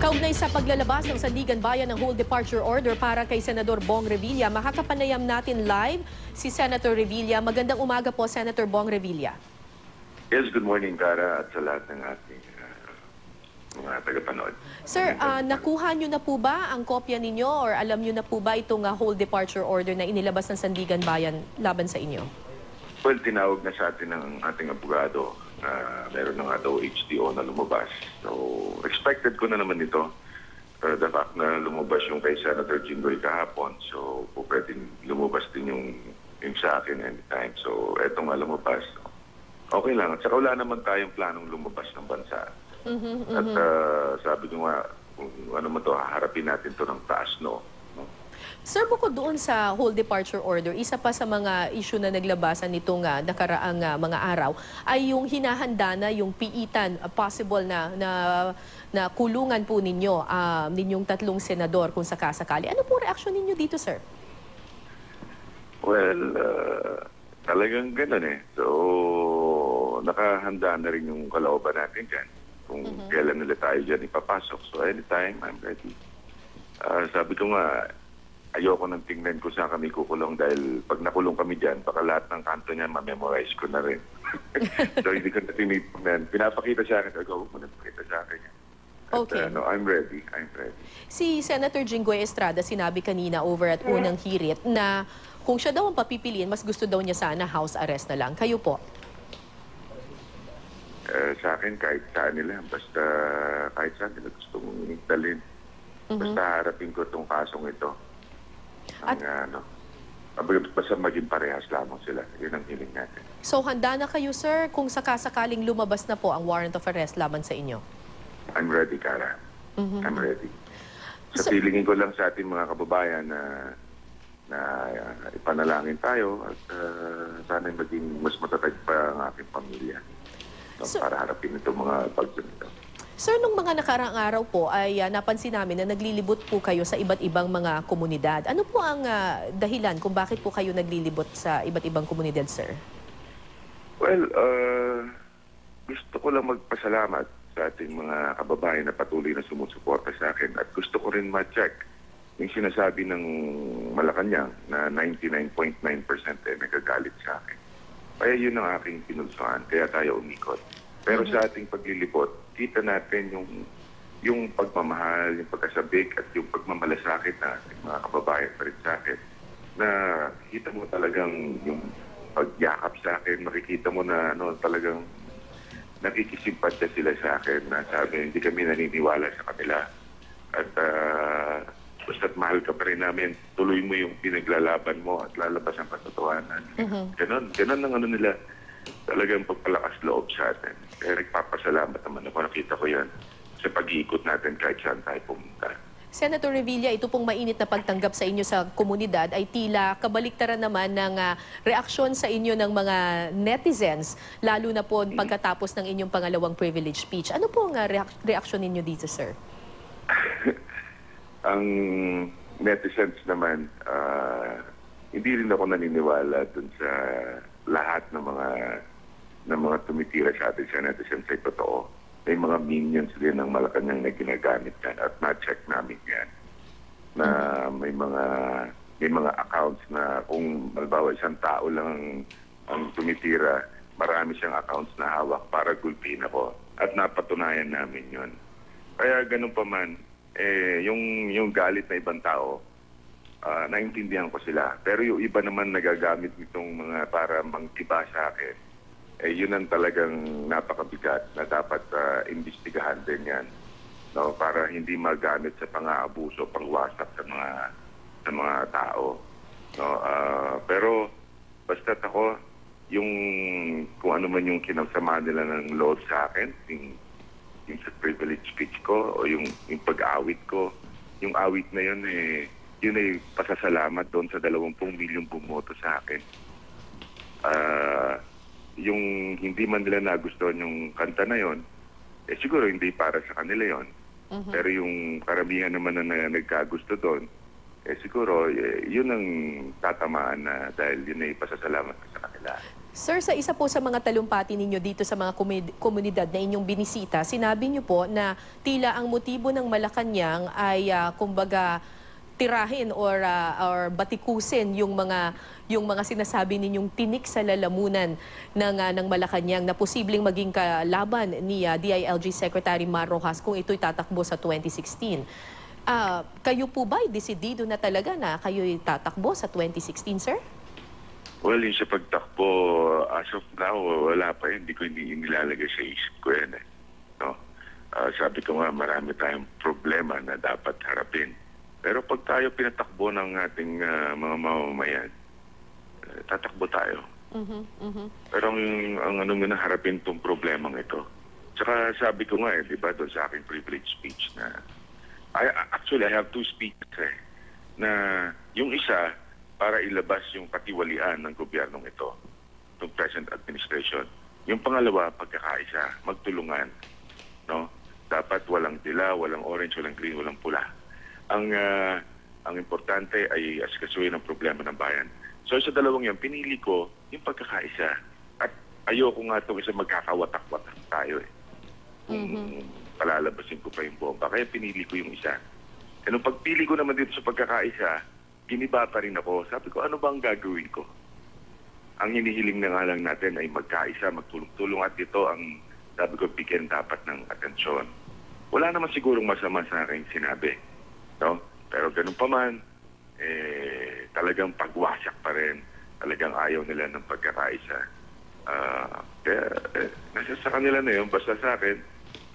Kaugnay sa paglalabas ng Sandigan Bayan ng whole departure order para kay Senador Bong Revilla, makakapanayam natin live si Senator Revilla. Magandang umaga po, Senator Bong Revilla. Yes, good morning, Cara, at sa lahat ng ating mga tagapanood. Sir, nakuha nyo na po ba ang kopya ninyo or alam nyo na po ba itong whole departure order na inilabas ng Sandigan Bayan laban sa inyo? Well, tinawag na sa atin ng ating abogado na meron na nga daw HTO na lumabas. So, expected ko na naman ito. The fact na lumabas yung kay Senator Jinggoy kahapon, so pwedeng lumabas din yung sa akin anytime. So, eto nga lumabas. Okay lang. At saka wala naman tayong planong lumabas ng bansa. At sabi ko nga, kung ano man ito, haharapin natin ito ng taas, no? Sir, bukod doon sa whole departure order, isa pa sa mga issue na naglabasan nitong nakaraang mga araw ay yung hinahanda na yung piitan, possible na kulungan po ninyo, ninyong tatlong senador kung sakasakali. Ano po reaksyon ninyo dito, sir? Well, talagang gano'n eh. So, nakahanda na rin yung kalooban natin dyan. Kung kailan nila tayo dyan ipapasok. So, anytime, I'm ready. Sabi ko nga, ayoko nang tingnan ko saan kami kukulong dahil pag nakulong kami dyan, baka lahat ng kanto niya ma-memorize ko na rin. So, hindi ko na tinipagnan. Pinapakita sa akin, huwag mo na pakita sa akin. At, Okay. no, I'm ready. I'm ready. Si Senator Jinggoy Estrada sinabi kanina over at unang hirit na kung siya daw ang papipiliin, mas gusto daw niya sana house arrest na lang. Kayo po? Sa akin, kahit saan nila, basta kahit saan nila gusto mong dalhin. Basta harapin ko itong kasong ito. Basta maging parehas lamang sila. Yun ang hiling natin. So handa na kayo, sir, kung sakasakaling lumabas na po ang warrant of arrest laban sa inyo? I'm ready, Cara. I'm ready. Sa feelingin ko lang sa ating mga kababayan na ipanalangin tayo at sana maging mas matatag pa ang aking pamilya para harapin itong mga bagyo nito. Sir, nung mga nakaraang araw po ay napansin namin na naglilibot po kayo sa iba't ibang mga komunidad. Ano po ang dahilan kung bakit po kayo naglilibot sa iba't ibang komunidad, sir? Well, gusto ko lang magpasalamat sa ating mga kababayan na patuloy na sumusuporta sa akin at gusto ko rin ma-check yung sinasabi ng Malacanang na 99.9% nagagalit sa akin. Kaya yun ang aking pinulsuhan, kaya tayo umikot. Pero sa ating paglilibot, kita natin yung pagmamahal, yung pagkasabik at yung pagmamalasakit na ating mga kababayan pa rin sa akin. Na kita mo talagang yung pagyakap sa akin, makikita mo na talagang nakikisimpatya sila sa akin na sabi, hindi kami naniniwala sa kanila. At basta't mahal ka pa rin namin, tuloy mo yung pinaglalaban mo at lalabas ang katotohanan. Ganon ang nila. Talagang pagpalakas loob sa atin. Kaya nagpapasalamat naman ako. Nakita ko yan sa pag-iikot natin kahit saan tayo pumunta. Senator Revilla, ito pong mainit na pagtanggap sa inyo sa komunidad ay tila kabaliktaran naman ng reaksyon sa inyo ng mga netizens, lalo na po pagkatapos ng inyong pangalawang privilege speech. Ano po ang reaksyon ninyo dito, sir? Ang netizens naman, hindi rin ako naniniwala dun sa lahat ng mga tumitira sa atin sa netizens ay totoo. May mga minions din ng Malacanang na ginagamit yan at na-check namin yan. Na may mga accounts na kung malbawa isang tao lang ang tumitira, marami siyang accounts na hawak para gulpin ako. At napatunayan namin yon. Kaya ganun pa man, yung galit na ibang tao, naintindihan ko sila. Pero yung iba naman nagagamit nitong mga para mangtiba sa akin, yun ang talagang napakabigat na dapat imbestigahan din yan. No? Para hindi magamit sa pang-aabuso, pang-wasak sa mga tao. No? Pero basta't ako, kung ano man yung kinasama nila ng loob sa akin, yung sa privilege speech ko o yung pag-awit ko, yung awit na yun yun ay pasasalamat doon sa 20 milyong bumoto sa akin. Yung hindi man nila nagustuhan yung kanta na yon, siguro hindi para sa kanila yon. Pero yung karamihan naman na nagkagusto doon, siguro yun ang tatamaan na dahil yun ay pasasalamat sa kanila. Sir, sa isa po sa mga talumpati ninyo dito sa mga komunidad na inyong binisita, sinabi niyo po na tila ang motibo ng Malacanang ay kumbaga tirahin or batikusin yung mga sinasabi ninyong tinik sa lalamunan ng Malacanang na posibleng maging kalaban ni DILG Secretary Mar Rojas kung ito'y tatakbo sa 2016. Kayo po ba desidido na talaga na kayo'y tatakbo sa 2016, sir? Well, yung sa pagtakbo, as of now, wala pa yun. Hindi ko inilalagay sa isip ko yan eh. No? Sabi ko nga, marami tayong problema na dapat harapin. Pero pag tayo pinatakbo ng ating mga mamamayan, tatakbo tayo. Pero ang ano mo na harapin itong problemang ito. Tsaka sabi ko nga di ba, doon sa aking privilege speech na, actually, I have two speeches na yung isa, para ilabas yung katiwalian ng gobyernong ito, ng present administration. Yung pangalawa, pagkakaisa, magtulungan. No? Dapat walang dila, walang orange, walang green, walang pula. Ang importante ay asikasuhin ang problema ng bayan. So sa dalawang yan, pinili ko yung pagkakaisa. At ayoko nga itong isa magkakawatak-watak tayo palalabasin ko pa yung bomba. Kaya pinili ko yung isa. E nung pagpili ko naman dito sa pagkakaisa, giniba pa rin ako. Sabi ko, ano ba ang gagawin ko? Ang hinihiling na nga lang natin ay magkaisa, magtulong-tulong at ito ang, sabi ko, bigyan dapat ng atensyon. Wala naman sigurong masama sa aking sinabi. No? Pero ganun pa man, talagang pagwasak pa rin. Talagang ayaw nila ng pagkakaisa. Kaya, nasa sa kanila na yun. Basta sa akin,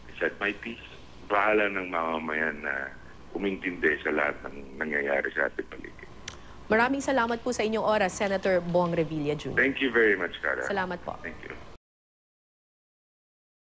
I said my piece. Bahala ng mamamayan na umintindi sa lahat ng nangyayari sa ating paligid. Maraming salamat po sa inyong oras, Senator Bong Revilla Jr. Thank you very much, Cara. Salamat po. Thank you.